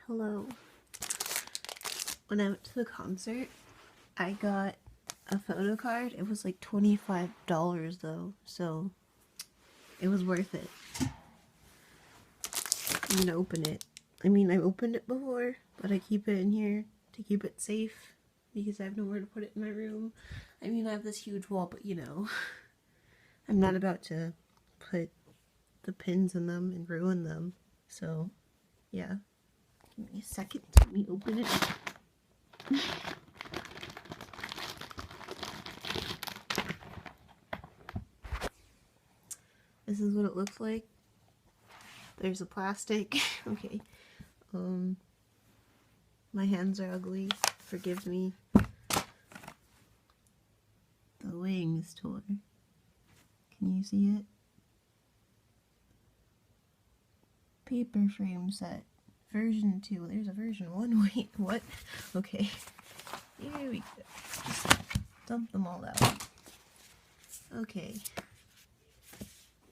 Hello. When I went to the concert, I got a photocard. It was like $25 though, so it was worth it. I'm gonna open it. I mean, I've opened it before, but I keep it in here to keep it safe because I have nowhere to put it in my room. I mean, I have this huge wall, but you know, I'm not about to put the pins in them and ruin them. So, yeah. Give me a second. Let me open it. This is what it looks like. There's a plastic. Okay. My hands are ugly. Forgive me. The Wings tour. Can you see it? Paper frame set. Version 2. There's a version 1. Wait, what? Okay. Here we go. Just dump them all out. Okay.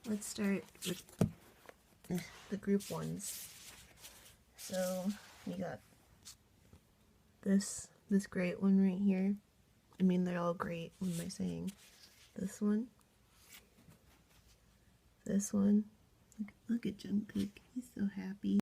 Let's start with the group ones. So, we got this great one right here. I mean, they're all great. What am I saying? This one. This one. Look at Jungkook. He's so happy.